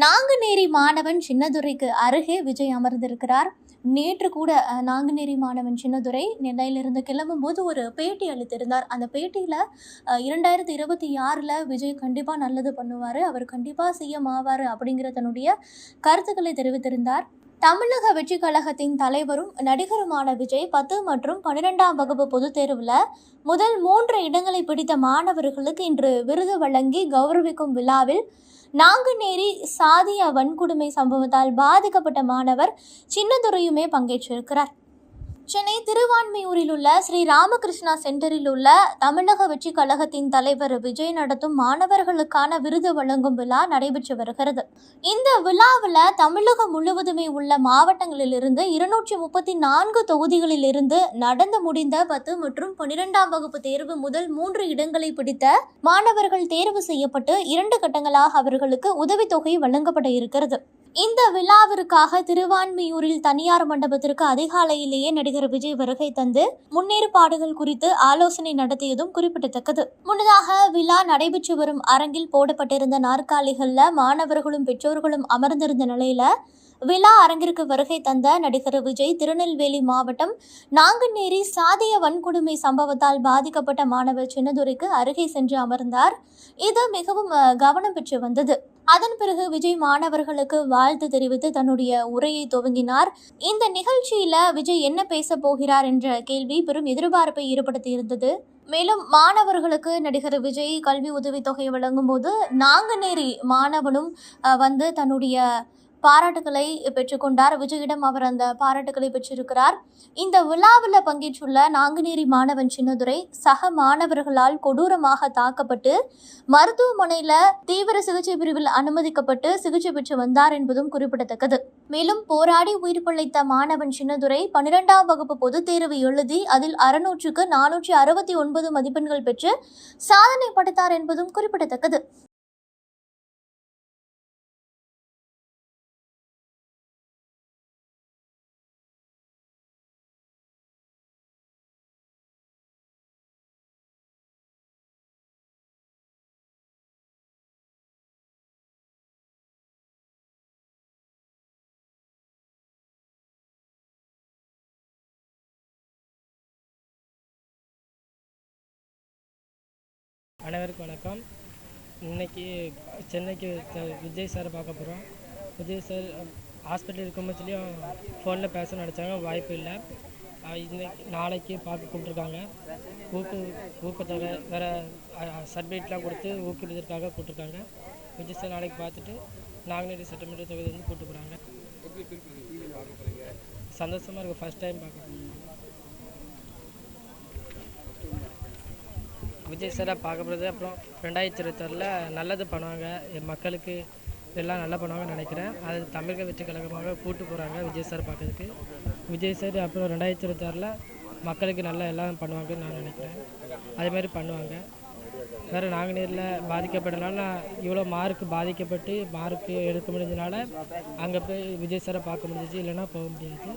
நாங்குநேரி மாணவன் சின்னதுரைக்கு அருகே விஜய் அமர்ந்திருக்கிறார். நேற்று கூட நாங்குநேரி மாணவன் சின்னதுரை நெல்லையிலிருந்து கிளம்பும்போது ஒரு பேட்டி அளித்திருந்தார். அந்த பேட்டியில் 2026 விஜய் கண்டிப்பாக நல்லது பண்ணுவார், அவர் கண்டிப்பாக சிஎம் ஆவார் அப்படிங்கிற தன்னுடைய கருத்துக்களை தெரிவித்திருந்தார். தமிழக வெற்றி கழகத்தின் தலைவரும் நடிகருமான விஜய் 10 மற்றும் 12ஆம் வகுப்பு பொதுத் தேர்வில் முதல் 3 இடங்களை பிடித்த மாணவர்களுக்கு இன்று விருது வழங்கி கௌரவிக்கும் விழாவில் நாங்குநேரி சாதிய வன்கொடுமை சம்பவத்தால் பாதிக்கப்பட்ட மாணவர் சின்னதுரையுமே பங்கேற்றிருக்கிறார். சென்னை திருவான்மியூரில் உள்ள ஸ்ரீ ராமகிருஷ்ணா சென்டரில் உள்ள தமிழக வெற்றி கழகத்தின் தலைவர் விஜய் நடத்தும் மாணவர்களுக்கான விருது வழங்கும் விழா நடைபெற்று வருகிறது. இந்த விழாவில் தமிழகம் முழுவதுமே உள்ள மாவட்டங்களிலிருந்து 234 தொகுதிகளில் இருந்து நடந்து முடிந்த 10 மற்றும் 12ஆம் வகுப்பு தேர்வு முதல் 3 இடங்களை பிடித்த மாணவர்கள் தேர்வு செய்யப்பட்டு 2 கட்டங்களாக அவர்களுக்கு உதவித்தொகை வழங்கப்பட இருக்கிறது. இந்த விழாவிற்காக திருவான்மியூரில் தனியார் மண்டபத்திற்கு அதிகாலையிலேயே நடிகர் விஜய் வருகை தந்து முன்னேற்பாடுகள் குறித்து ஆலோசனை நடத்தியதும் குறிப்பிடத்தக்கது. முன்னதாக விழா நடைபெற்று வரும் அரங்கில் போடப்பட்டிருந்த நாற்காலிகள்ல மாணவர்களும் பெற்றோர்களும் அமர்ந்திருந்த நிலையில விழா அரங்கிற்கு வருகை தந்த நடிகர் விஜய் திருநெல்வேலி மாவட்டம் நாங்குநேரி சாதிய வன்கொடுமை சம்பவத்தால் பாதிக்கப்பட்ட மாணவர் சின்னதுரைக்கு அருகே சென்று அமர்ந்தார். இது மிகவும் கவனம் பெற்று வந்தது. அதன் பிறகு விஜய் மாணவர்களுக்கு வாழ்த்து தெரிவித்து தன்னுடைய உரையை துவங்கினார். இந்த நிகழ்ச்சியில விஜய் என்ன பேச போகிறார் என்ற கேள்வி பெரும் எதிர்பார்ப்பை ஏற்படுத்தி இருந்தது. மேலும் மாணவர்களுக்கு நடிகர் விஜய் கல்வி உதவித்தொகை வழங்கும் போது நாங்குநேரி மாணவனும் வந்து தன்னுடைய பாராட்டுகளை பெற்றுக்கொண்டார். விஜயிடம் அவர் அந்த பாராட்டுகளை பெற்றிருக்கிறார். இந்த விழாவில் பங்கேற்றுள்ள நாங்குநேரி மாணவன் சின்னதுரை சக மாணவர்களால் கொடூரமாக தாக்கப்பட்டு மருத்துவமனையில் தீவிர சிகிச்சை பிரிவில் அனுமதிக்கப்பட்டு சிகிச்சை பெற்று வந்தார் என்பதும் குறிப்பிடத்தக்கது. மேலும் போராடி உயிர் பிழைத்த மாணவன் சின்னதுரை 12ஆம் வகுப்பு பொதுத் தேர்வு எழுதி அதில் 600க்கு 469 மதிப்பெண்கள் பெற்று சாதனை படைத்தார் என்பதும் குறிப்பிடத்தக்கது. அனைவருக்கும் வணக்கம். இன்றைக்கி சென்னைக்கு விஜய் சாரை பார்க்க போகிறோம். விஜய் சார் ஹாஸ்பிட்டல் இருக்கும்போதுலேயும் ஃபோனில் பேச நினச்சாங்க, வாய்ப்பு இல்லை. இன்னைக்கு நாளைக்கு பார்க்க கூப்பிட்ருக்காங்க. ஊக்கத்தொகை வேறு சர்டிஃபிகேட்லாம் கொடுத்து ஊக்குவிப்பதற்காக கூப்பிட்ருக்காங்க. விஜய் சார் நாளைக்கு பார்த்துட்டு நாங்குநேரி சட்டமன்ற தொகுதி வந்து கூப்பிட்டு போகிறாங்க. சந்தோஷமாக இருக்குது. ஃபஸ்ட் டைம் பார்க்க போகிறோம். விஜய் சாரை பார்க்க போகிறது. அப்புறம் 2026 நல்லது பண்ணுவாங்க, என் மக்களுக்கு எல்லாம் நல்லா பண்ணுவாங்கன்னு நினைக்கிறேன். அது தமிழக வெற்றி கழகமாக கூப்பிட்டு போகிறாங்க விஜய் சார் பார்க்கறதுக்கு. விஜய் சார் அப்புறம் 2026 மக்களுக்கு நல்லா எல்லாம் பண்ணுவாங்கன்னு நான் நினைக்கிறேன். அதேமாதிரி பண்ணுவாங்க. வேறு நாங்குநேரில் பாதிக்கப்பட்டனால இவ்வளோ பாதிக்கப்பட்டு மார்க்கு எடுக்க முடிஞ்சதுனால அங்கே போய் விஜய் சாரை பார்க்க முடிஞ்சிச்சு, இல்லைன்னா போக முடியாது.